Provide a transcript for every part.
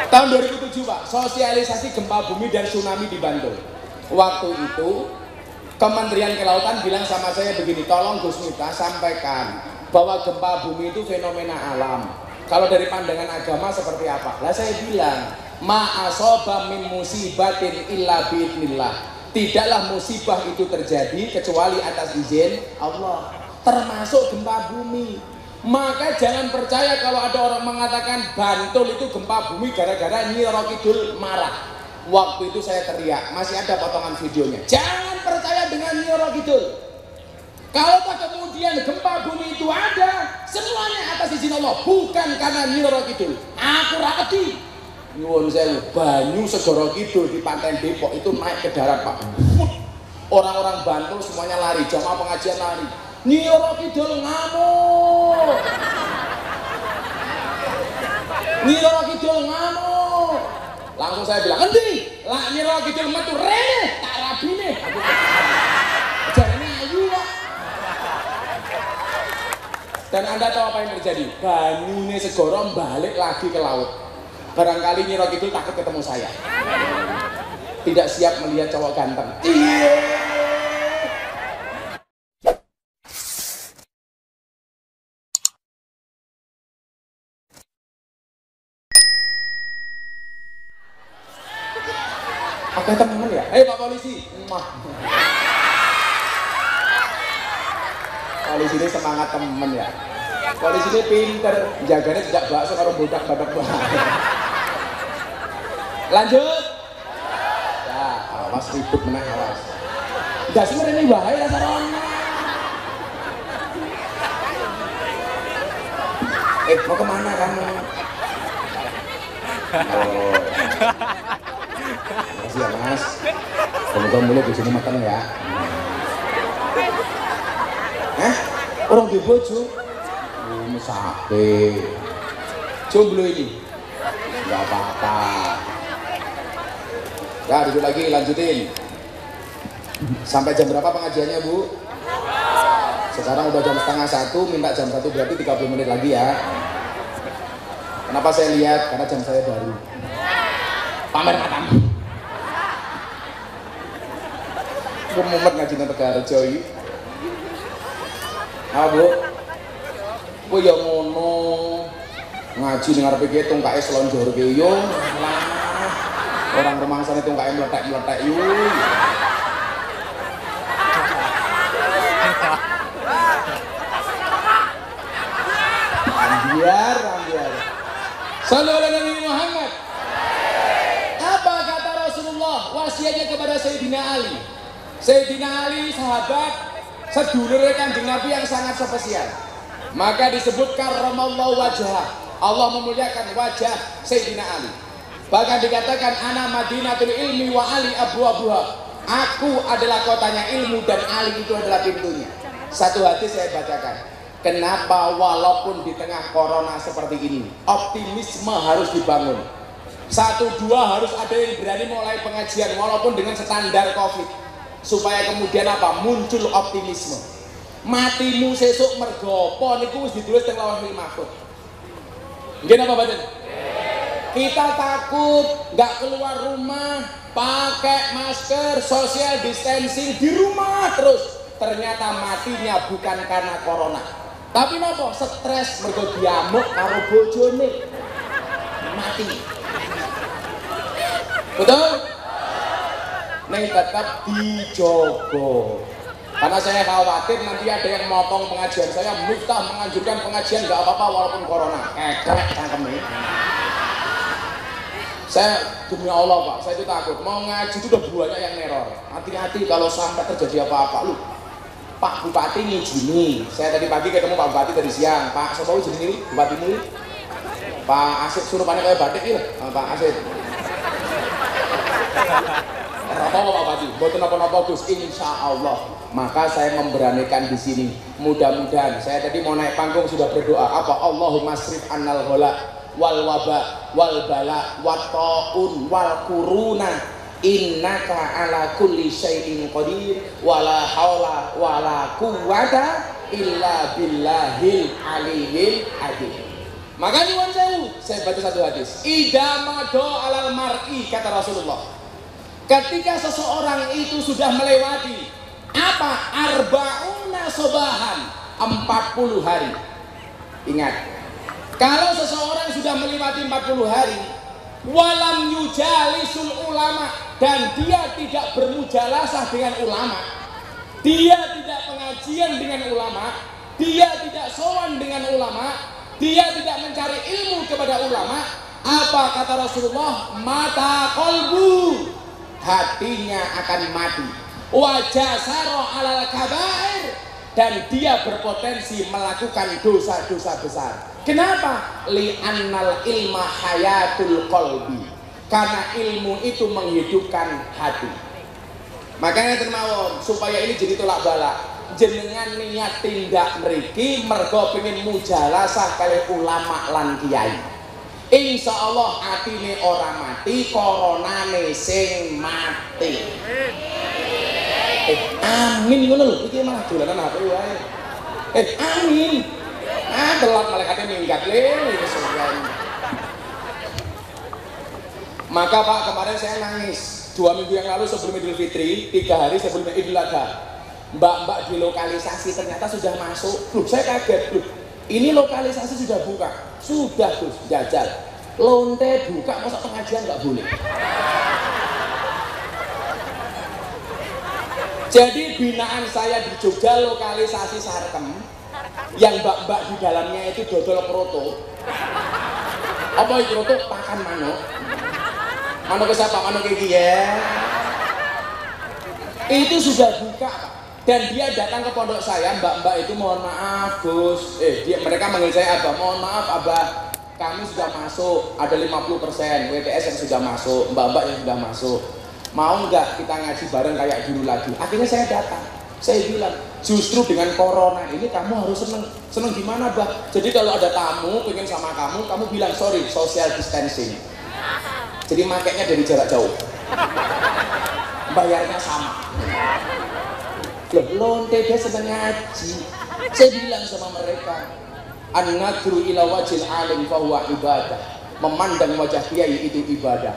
Tahun 2007 Pak, sosialisasi gempa bumi dan tsunami di Bantul. Waktu itu Kementerian Kelautan bilang sama saya begini, tolong Gus Miftah sampaikan bahwa gempa bumi itu fenomena alam. Kalau dari pandangan agama seperti apa? Lah saya bilang, ma asoba min musibatin illa biidnillah. Tidaklah musibah itu terjadi kecuali atas izin Allah, termasuk gempa bumi. Maka jangan percaya kalau ada orang mengatakan Bantul itu gempa bumi gara-gara Nyi Roro Kidul marah. Waktu itu saya teriak, masih ada potongan videonya. Jangan percaya dengan Nyi Roro Kidul. Kalau kemudian gempa bumi itu ada, semuanya atas izin Allah, bukan karena Nyi Roro Kidul. Aku raketi. Nyuwun sewu, banyu Segoro Kidul di Pantai Depok itu naik ke darat Pak. Orang-orang Bantul semuanya lari, jamaah pengajian lari. Nyi Roro Kidul ngamuk. Nyi Roro Kidul ngamuk. Langsung saya bilang, "Endi? Lah Nyi Roro Kidul metu rene, tak rabine." Jarane ayu kok. Dan Anda tahu apa yang terjadi? Banyune Segoro balik lagi ke laut. Barangkali Nyi Roro Kidul takut ketemu saya. Tidak siap melihat cowok ganteng. Iya. Oke temen ya? Hei Pak Polisi. Polisi ini semangat temen ya. Polisi ini pinter, jaganya tidak bakso kalau budak-budak banget. Lanjut. Ya, awas ribut menang awas. Gak sebenarnya ini bahaya rasa rono. Mau kemana kamu? Oh. Makasih ya Mas. Semoga mulai di sini makan ya. Orang di bojo. Sape. Jomblo ini. Enggak apa-apa. Ya, duduk lagi, lanjutin. Sampai jam berapa pengajiannya, Bu? Sekarang udah jam setengah 1, minta jam 1 berarti 30 menit lagi ya. Kenapa saya lihat? Karena jam saya baru. Pamer matamu. Gue mumet ngaji nang Tegarrejo iki. Ah, Bu. Gue ya ngono. Ngaji ning ngarepe ki tungkae slonjorke yo. Orang rumangsane tungkae meletek-meletek yo. Ambiar. Sallallahu alaihi Nabi Muhammad. Apa kata Rasulullah wasiatnya kepada Sayyidina Ali? Sayyidina Ali sahabat sedulur Kanjeng Nabi yang sangat spesial. Maka disebut karramallahu wajhah. Allah memuliakan wajah Sayyidina Ali. Bahkan dikatakan ana madinatul ilmi wa Ali abwabuha. Aku adalah kotanya ilmu dan Ali itu adalah pintunya. Satu hadis saya bacakan. Kenapa walaupun di tengah corona seperti ini, optimisme harus dibangun. 1, 2 harus ada yang berani mulai pengajian walaupun dengan standar Covid. Supaya kemudian apa? Muncul optimisme. Matimu sesuk mergopo niku wis ditulis teng Lauhul Mahfuz. Nggih napa mboten? Kita takut nggak keluar rumah, pakai masker, social distancing di rumah terus. Ternyata matinya bukan karena corona. Tapi napa? Stres mergo diamuk karo bojone. Mati. Betul? Ning tetap dijogo. Karena saya khawatir nanti ada yang motong pengajian saya. Miftah menganjurkan pengajian nggak apa-apa walaupun corona. Kekrek cangkeme. Saya demi Allah Pak, saya itu takut. Mau ngaji itu udah banyak yang neror. Hati-hati kalau sampai terjadi apa-apa. Lu Pak Bupati ngizini. Saya tadi pagi ketemu Pak Bupati tadi siang. Pak, sapa izin ini Bupatimu? Pak Asep suruh panik kayak batik iki lho, Pak Asep. Apa Pak Bupati? Mboten napa-napa Gus, insyaallah. Maka saya memberanikan di sini. Mudah-mudahan saya tadi mau naik panggung sudah berdoa apa? Allahumma srif annal ghala wal waba wal bala wat taun wal kuruna. Innaka ala kulli syai'in qadir wala haula wala quwwata illa billahil aliyyil azim. Maka nyuwun sewu, saya baca satu hadis. Idza mado alal mar'i, kata Rasulullah. Ketika seseorang itu sudah melewati apa? Arba'una sobahan, 40 hari. Ingat, kalau seseorang sudah melewati 40 hari, walam yujalisul ulama, dan dia tidak bermujalasah dengan ulama, dia tidak pengajian dengan ulama, dia tidak sowan dengan ulama, dia tidak mencari ilmu kepada ulama, apa kata Rasulullah? Mata kolbu, hatinya akan mati. Wajah saro alal kabair, dan dia berpotensi melakukan dosa-dosa besar. Kenapa? Li'annal ilma hayatul qalbi, karena ilmu itu menghidupkan hati. Makanya termawon supaya ini jadi tolak balak, jenengan niat tindak mriki mergo pengen mujalasah kali ulama lan kiai. Insya Allah atine ora mati, koronane sing mati. Amin ngono lho, iki malah dolanan HP wae. Amin. Telat malaikatnya minggat le. Maka Pak, kemarin saya nangis 2 minggu yang lalu sebelum Idul Fitri, 3 hari sebelum Idul Adha. Mbak-mbak di lokalisasi ternyata sudah masuk. Loh, saya kaget. Loh, ini lokalisasi sudah buka. Sudah Gus, jajal. Lonte buka, masa pengajian nggak boleh? Jadi binaan saya di Jogja lokalisasi Sarkem, yang mbak-mbak di dalamnya itu dodol kroto. Apa itu kroto? Pakan manuk. Manuk siapa? Manuk iki ya. Itu sudah buka, Pak. Dan dia datang ke pondok saya, mbak-mbak itu mohon maaf Gus. Mereka manggil saya Abah, mohon maaf Abah, kami sudah masuk, ada 50% WTS yang sudah masuk, mbak-mbak yang sudah masuk. Mau nggak kita ngaji bareng kayak dulu lagi? Akhirnya saya datang. Saya bilang, justru dengan corona ini kamu harus seneng. Seneng gimana, Bah? Jadi kalau ada tamu pengen sama kamu bilang sorry, social distancing. Jadi makanya dari jarak jauh. Bayarnya sama. Lonte dia seneng ngaji. Saya bilang sama mereka, an-nadru ila wajil alim fahuwa ibadah. Memandang wajah kiai itu ibadah.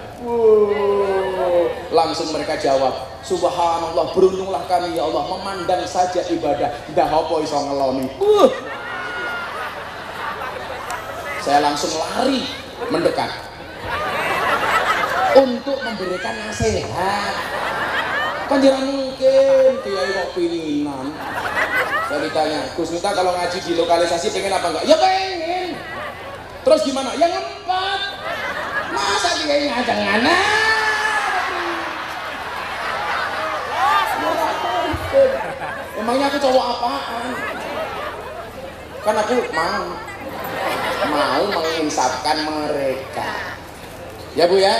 Langsung mereka jawab, subhanallah, beruntunglah kami ya Allah, memandang saja ibadah. Dah apa iso ngeloni. Saya langsung lari mendekat untuk memberikan nasihat. Kan jarang mungkin kiai kok pinginan. Saya ditanya, Gus Miftah kalau ngaji di lokalisasi pengen apa enggak? Ya pengen. Terus gimana? Ya ngempet. Masa kiai ngajeng emangnya aku cowok apaan? Kan aku mau menginsafkan mereka. Ya Bu ya.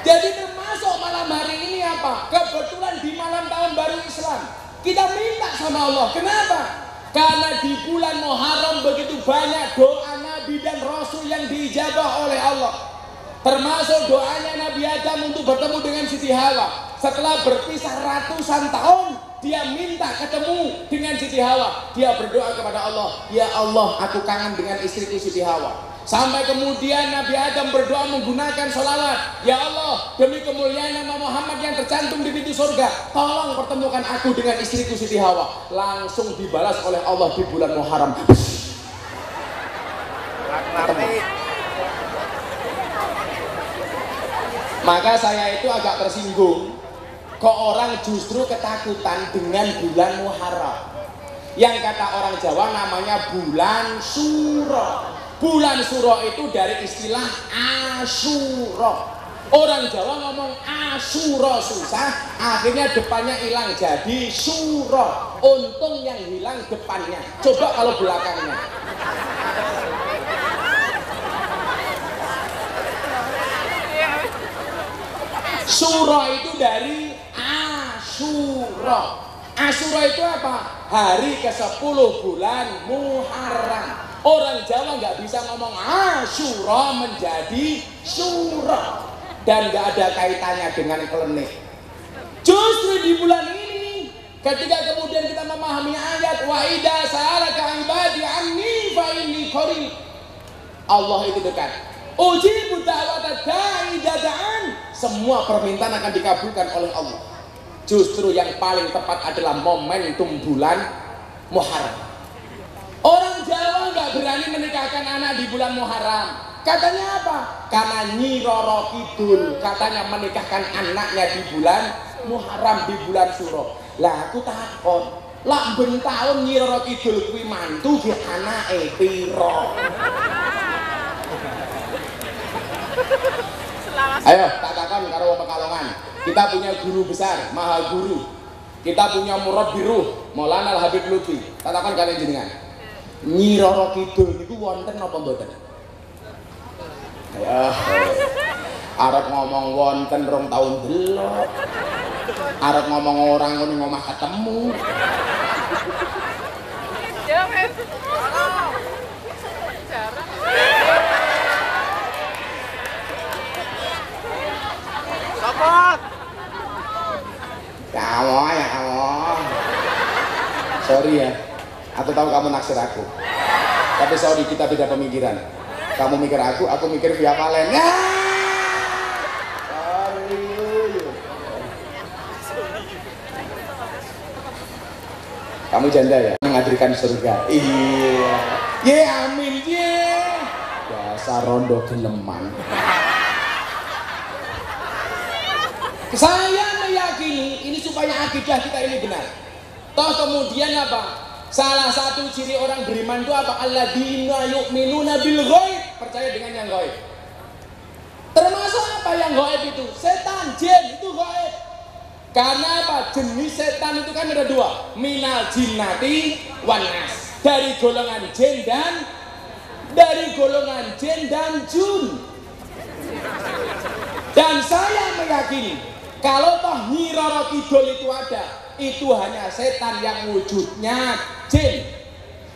Jadi termasuk malam hari ini apa? Kebetulan di malam tahun baru Islam, kita minta sama Allah. Kenapa? Karena di bulan Muharram begitu banyak doa Nabi dan Rasul yang diijabah oleh Allah. Termasuk doanya Nabi Adam untuk bertemu dengan Siti Hawa. Setelah berpisah ratusan tahun, dia minta ketemu dengan Siti Hawa. Dia berdoa kepada Allah, ya Allah, aku kangen dengan istriku Siti Hawa. Sampai kemudian Nabi Adam berdoa menggunakan sholawat, ya Allah, demi kemuliaan nama Muhammad yang tercantum di pintu surga, tolong pertemukan aku dengan istriku Siti Hawa. Langsung dibalas oleh Allah di bulan Muharram. Maka saya itu agak tersinggung, kok orang justru ketakutan dengan bulan Muharram, yang kata orang Jawa namanya bulan Suro. Bulan Suro itu dari istilah Asyura. Orang Jawa ngomong Asyura susah, akhirnya depannya hilang jadi Suro. Untung yang hilang depannya, coba kalau belakangnya. Suro itu dari Asyura. Asyura itu apa? Hari ke-10 bulan Muharram. Orang Jawa nggak bisa ngomong Asyura menjadi Syura, dan nggak ada kaitannya dengan klenik. Justru di bulan ini, ketika kemudian kita memahami ayat wa idza sa'alaka ibadi anni fa inni qarib, Allah itu dekat. Ujibu da'wata da'i dada'an. Semua permintaan akan dikabulkan oleh Allah. Justru yang paling tepat adalah momentum bulan Muharram. Orang Jawa nggak berani menikahkan anak di bulan Muharram. Katanya apa? Karena Nyi Roro Kidul katanya menikahkan anaknya di bulan Muharram, di bulan Suro. Lah aku takon, lak ben taun Nyi Roro Kidul kuwi mantu ge anake piro? Ayo tak takon karo wong Pekalongan. Kita punya guru besar, maha guru. Kita punya murabbiruh, Maulana Al Habib Lutfi. Tak takon kalian jenengan. Nyi Roro Kidul niku wonten napa mboten? Ayo. Arep ngomong wonten rong taun delok. Arep ngomong orang ngono ngomah ketemu. Sopot. Kamu. Sorry ya, aku tahu kamu naksir aku. Tapi sorry, kita beda pemikiran. Kamu mikir aku mikir Via Valen. Kamu janda ya, menghadirkan surga. Iya. Ye amin ye. Dasar rondo geleman. Saya meyakini ini supaya akidah kita ini benar. Toh kemudian apa? Salah satu ciri orang beriman itu apa? Alladzina yu'minuna bil ghaib, percaya dengan yang gaib. Termasuk apa yang gaib itu? Setan, jin itu gaib. Karena apa? Jenis setan itu kan ada dua, minal jinnati wan nas. Dari golongan jin dan jun. Dan saya meyakini kalau toh Nyi Roro Kidul itu ada, itu hanya setan yang wujudnya jin.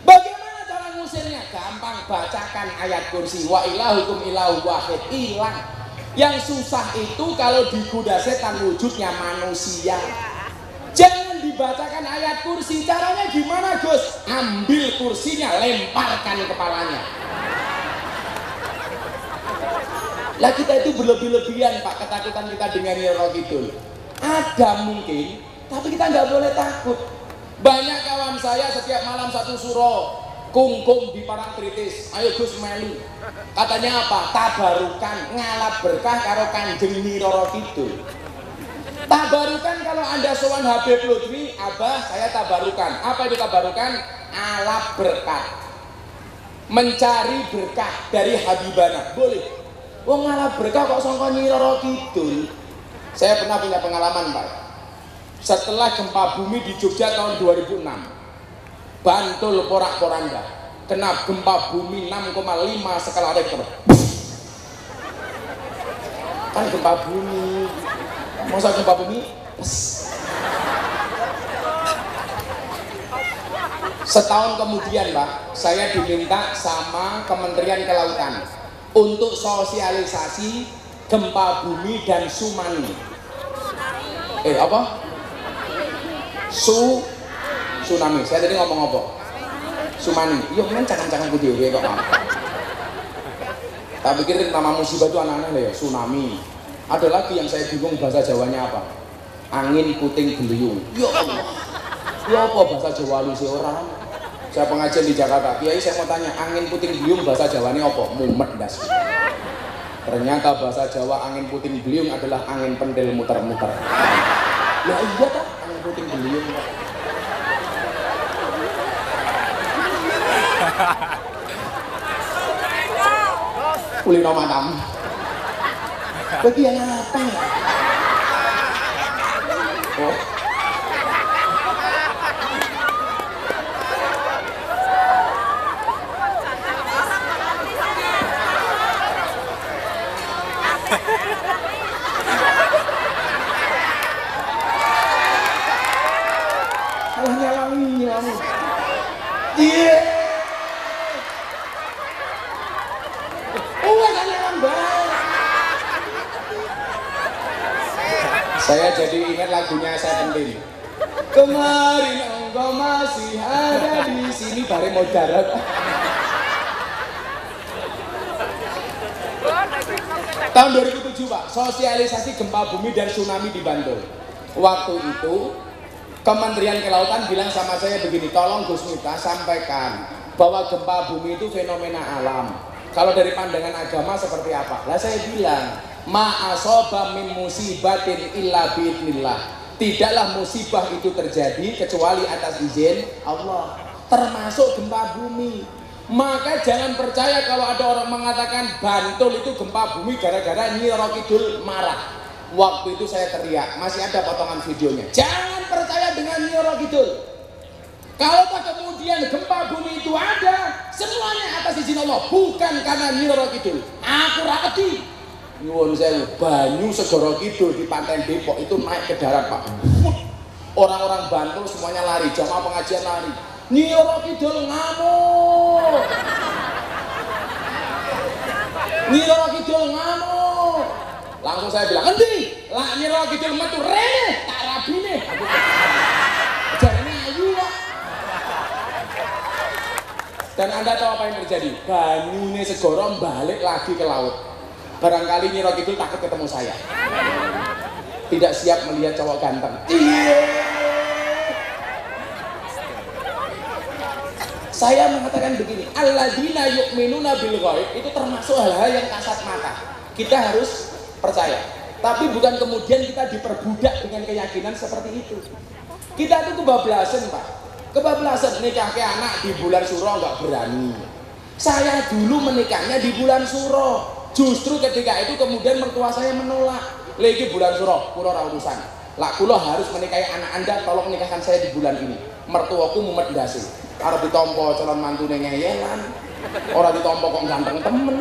Bagaimana cara ngusirnya? Gampang, bacakan ayat kursi. Wa ilahukum ilahu wahid. Hilang. Yang susah itu kalau digoda setan wujudnya manusia. Jangan dibacakan ayat kursi. Caranya gimana, Gus? Ambil kursinya, lemparkan kepalanya. Lah kita itu berlebih-lebihan Pak, ketakutan kita dengan Nyi Roro Kidul. Ada mungkin, tapi kita nggak boleh takut. Banyak kawan saya setiap malam satu suro kungkum di Parangtritis. Ayo Gus melu. Katanya apa? Tabarukan, ngalap berkah karo Kanjeng Nyi Roro Kidul. Tabarukan kalau Anda sowan Habib Lutfi, Abah saya tabarukan. Apa itu tabarukan? Alap berkah. Mencari berkah dari Habibana. Boleh. Wong ngalap berkah kok sangka Nyi Roro Kidul. Saya pernah punya pengalaman Pak. Setelah gempa bumi di Jogja tahun 2006, Bantul porak-poranda, kena gempa bumi 6,5 skala Richter. Kan gempa bumi, masa gempa bumi? Setahun kemudian Pak, saya diminta sama Kementerian Kelautan untuk sosialisasi gempa bumi dan tsunami. Apa? Tsunami. Saya tadi ngomong apa? Tsunami. Iya kan cangan-cangan ku dhewe kok. Tak pikir nama musibah itu aneh-aneh ya, tsunami. Ada lagi yang saya bingung bahasa Jawanya apa? Angin puting beliung. Ya Allah. Ya apa bahasa Jawa lu sih orang? Saya pengajian di Jakarta, Kiai saya mau tanya, angin puting beliung bahasa Jawanya apa? Mumet das. Ternyata bahasa Jawa angin puting beliung adalah angin pendel muter-muter. Ya iya kan, angin puting beliung. Kulino matam. Bagian apa ya? Oh. Nyalangi. Iya. Kan nyalang banget. Saya jadi ingat lagunya Seventeen. Kemarin engkau masih ada di sini, bare mau darat. Tahun 2007 Pak, sosialisasi gempa bumi dan tsunami di Bantul. Waktu itu Kementerian Kelautan bilang sama saya begini, tolong Gus Miftah sampaikan bahwa gempa bumi itu fenomena alam. Kalau dari pandangan agama seperti apa? Lah saya bilang, ma'asoba min musibatin illa biidnillah. Tidaklah musibah itu terjadi kecuali atas izin Allah, termasuk gempa bumi. Maka jangan percaya kalau ada orang mengatakan Bantul itu gempa bumi gara-gara Nyi Roro Kidul marah. Waktu itu saya teriak, masih ada potongan videonya. Jangan percaya dengan Nyi Roro Kidul. Kalau kemudian gempa bumi itu ada, semuanya atas izin Allah, bukan karena Nyi Roro Kidul. Aku raketi. Nyuwun sewu, banyu Segoro Kidul di Pantai Depok itu naik ke darat Pak. Orang-orang Bantul semuanya lari, jamaah pengajian lari. Nyi Roro Kidul ngamuk. Nyi Roro Kidul ngamuk. Langsung saya bilang, endi? Lah Nyi Roro Kidul metu rene, tak rabine. Jarene ayu kok. Dan Anda tahu apa yang terjadi? Banyune Segoro balik lagi ke laut. Barangkali Nyi Roro Kidul takut ketemu saya. Tidak siap melihat cowok ganteng. Saya mengatakan begini, alladzina yu'minuna bil ghaib itu termasuk hal-hal yang kasat mata. Kita harus percaya. Tapi bukan kemudian kita diperbudak dengan keyakinan seperti itu. Kita itu kebablasan Pak. Kebablasan nikah ke anak di bulan Suro nggak berani. Saya dulu menikahnya di bulan Suro. Justru ketika itu kemudian mertua saya menolak. Lagi bulan Suro, kulo ra urusan. Lak kulo harus menikahi anak Anda, tolong nikahkan saya di bulan ini. Mertuaku mumet ndase. Arep ditompo calon mantune ngeyelan. Ora ditompo kok ganteng temen.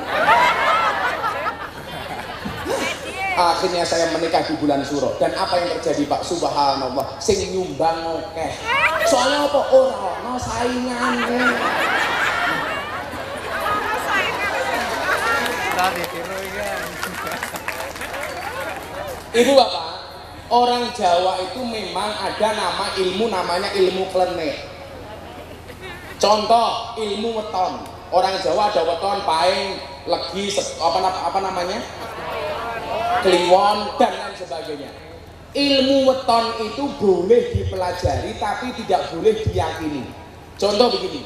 Akhirnya saya menikah di bulan Suro. Dan apa yang terjadi Pak? Subhanallah, sing nyumbang akeh. Soalnya apa? Ora ono saingane. Ibu bapak, orang Jawa itu memang ada nama ilmu namanya ilmu klenik. Contoh ilmu weton. Orang Jawa ada weton, paing, legi, apa namanya? Kliwon dan lain sebagainya. Ilmu weton itu boleh dipelajari tapi tidak boleh diyakini. Contoh begini,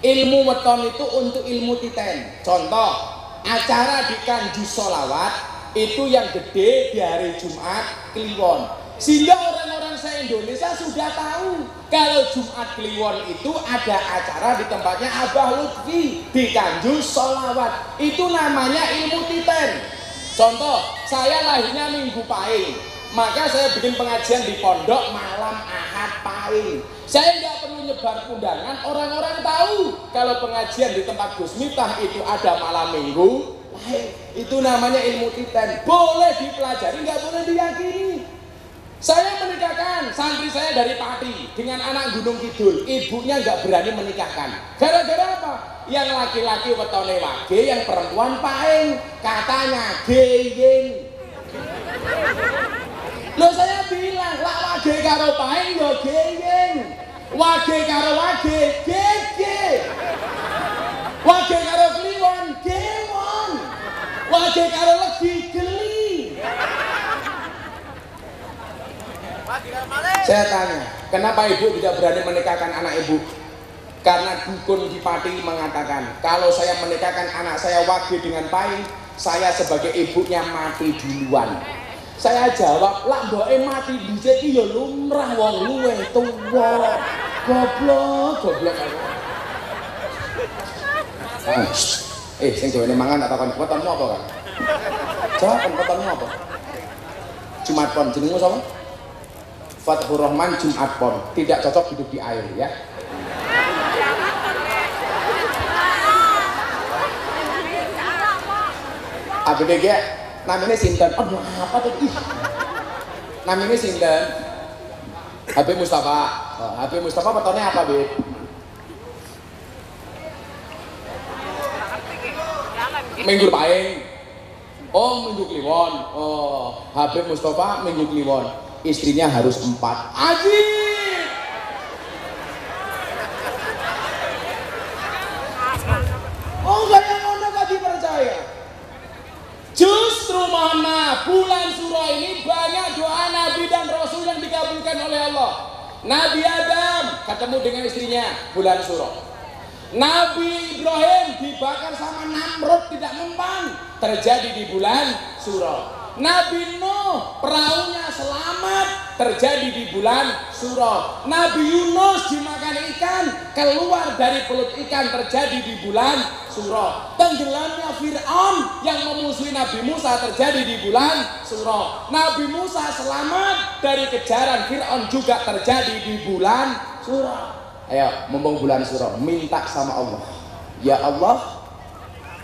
ilmu weton itu untuk ilmu titen. Contoh, acara di kanjus sholawat itu yang gede di hari Jumat Kliwon. Sehingga orang-orang se-Indonesia sudah tahu kalau Jumat Kliwon itu ada acara di tempatnya Abah Lutfi di kanjus sholawat. Itu namanya ilmu titen. Contoh, saya lahirnya Minggu Pahing, maka saya bikin pengajian di pondok malam Ahad Pahing. Saya nggak perlu nyebar undangan, orang-orang tahu kalau pengajian di tempat Gus Miftah itu ada malam Minggu Pahing. Itu namanya ilmu titen, boleh dipelajari, nggak boleh diyakini. Saya menikahkan santri saya dari Pati dengan anak Gunung Kidul, ibunya nggak berani menikahkan. Gara-gara apa? Yang laki-laki wetone wage, yang perempuan paing, katanya geyeng. Loh saya bilang, lah wage karo paing yo geyeng, wage karo wage gege, wage karo kliwon gewon, wage karo legi geli. Saya tanya, kenapa ibu tidak berani menikahkan anak ibu? Karena dukun di Pati mengatakan, kalau saya menikahkan anak saya wage dengan paing, saya sebagai ibunya mati duluan. Saya jawab, lah mboke mati dhisik iki ya lumrah wong luweh tuwa. Goblok. Sing jawabane mangan tak takon wetonmu apa, Kak? Jawab wetonmu apa? Jumat Pon, jenengmu sapa? Fathur Rahman Jumat Pon. Tidak cocok hidup di air ya. ABG namanya sinten? Aduh apa tuh? Namanya sinten? Habib Mustafa. Habib Mustafa petonnya apa, Bib? Minggu Paing. Oh, Minggu Kliwon. Oh, Habib Mustafa Minggu Kliwon. Istrinya harus 4. Ajib. Oh, saya ngono gak dipercaya. Justru Justru mohon maaf, bulan Suro ini banyak doa Nabi dan Rasul yang dikabulkan oleh Allah. Nabi Adam ketemu dengan istrinya bulan Suro. Nabi Ibrahim dibakar sama Namrud tidak mempan, terjadi di bulan Suro. Nabi Nuh perahunya selamat, terjadi di bulan Suro. Nabi Yunus dimakan ikan, keluar dari perut ikan, terjadi di bulan Suro. Tenggelamnya Fir'aun yang memusuhi Nabi Musa terjadi di bulan Suro. Nabi Musa selamat dari kejaran Fir'aun juga terjadi di bulan Suro. Ayo, mumpung bulan Suro, minta sama Allah. Ya Allah,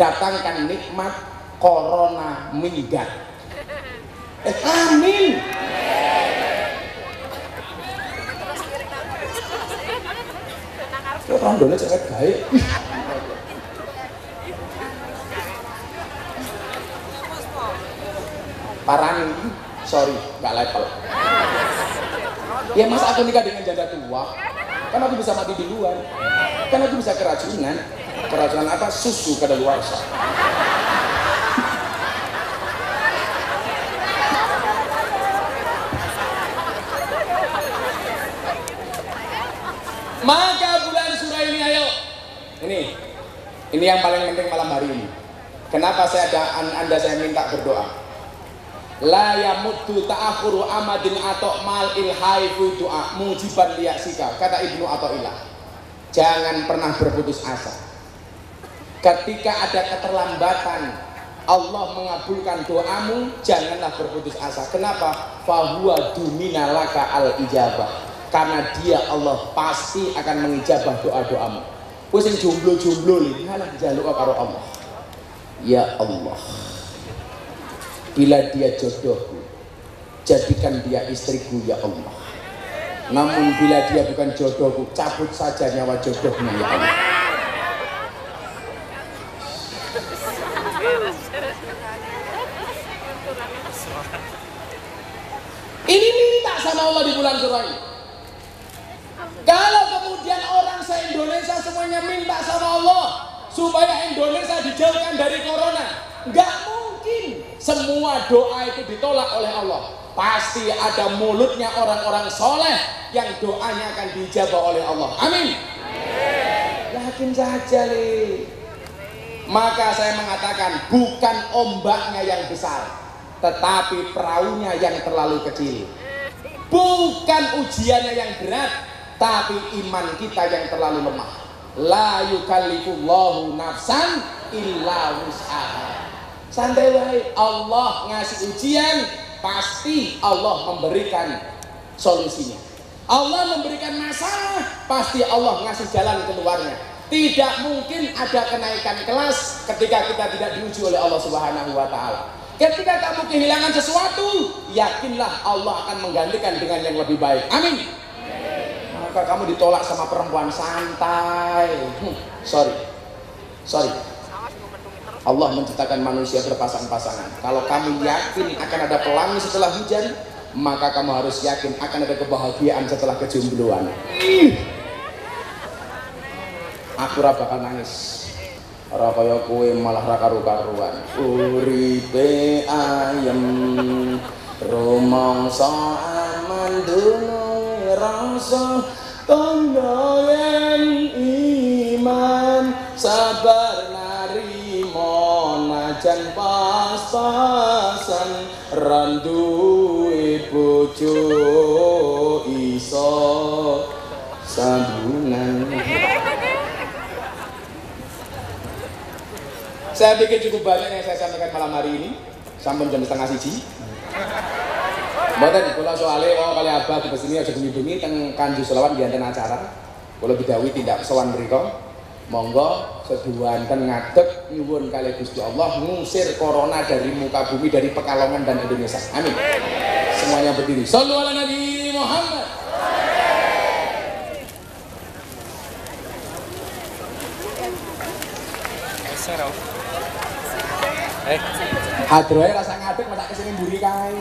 datangkan nikmat corona minggat. Amin. Orang dole cewek baik. Parani, sorry, nggak level. Ya masa aku nikah dengan janda tua? Kan aku bisa mati di luar. Kan aku bisa keracunan. Keracunan apa? Susu kadaluarsa. Maka bulan Suro ini ayo. Ini yang paling penting malam hari ini. Kenapa Anda saya minta berdoa? La yamuddu ta'akhuru amadin atau mal ilhaifu doa mujiban liyaksika, kata Ibnu Athaillah. Jangan pernah berputus asa. Ketika ada keterlambatan Allah mengabulkan doamu, janganlah berputus asa. Kenapa? Fahuwa dumina laka al ijabah. Karena dia Allah pasti akan mengijabah doa-doamu. Kowe sing jomblo-jomblo iki halah njaluk karo Allah. Ya Allah, bila dia jodohku, jadikan dia istriku ya Allah. Namun bila dia bukan jodohku, cabut saja nyawa jodohnya ya Allah. Ini minta sama Allah di bulan Suro ini. Kalau kemudian orang se-Indonesia semuanya minta sama Allah supaya Indonesia dijauhkan dari corona, nggak mungkin semua doa itu ditolak oleh Allah. Pasti ada mulutnya orang-orang soleh yang doanya akan dijabah oleh Allah. Amin. Yakin saja nih. Maka saya mengatakan bukan ombaknya yang besar, tetapi perahunya yang terlalu kecil. Bukan ujiannya yang berat, tapi iman kita yang terlalu lemah. La yukallifullahu nafsan illa wus'aha. Santai wae, Allah ngasih ujian, pasti Allah memberikan solusinya. Allah memberikan masalah, pasti Allah ngasih jalan keluarnya. Tidak mungkin ada kenaikan kelas ketika kita tidak diuji oleh Allah Subhanahu wa taala. Ketika kamu kehilangan sesuatu, yakinlah Allah akan menggantikan dengan yang lebih baik. Amin. Maka kamu ditolak sama perempuan, santai. Sorry. Allah menciptakan manusia berpasang-pasangan. Kalau kamu yakin akan ada pelangi setelah hujan, maka kamu harus yakin akan ada kebahagiaan setelah kejombloan. Aku ora bakal nangis. Ora kaya kowe malah ra karu-karuan. Uripe ayem, rumangsa aman dunung rasa, tandha yen iman, sabar narima najan pas-pasan, randuwe bojo iso sabunan. Saya pikir cukup banyak yang saya sampaikan malam hari ini. Sampun jam 12:30. Mboten kula soalé kali abah di sini aja bengi-bengi teng Kanju Selawan dianten acara. Kula bidhawi tindak sowan mriku. Monggo seduhanten ngadeg nyuwun kalih Gusti Allah ngusir corona dari muka bumi, dari Pekalongan dan Indonesia. Amin. Semuanya berdiri. Shallu ala Nabi Muhammad. Hadroe rasa ngadeg masak kesini mburi kae.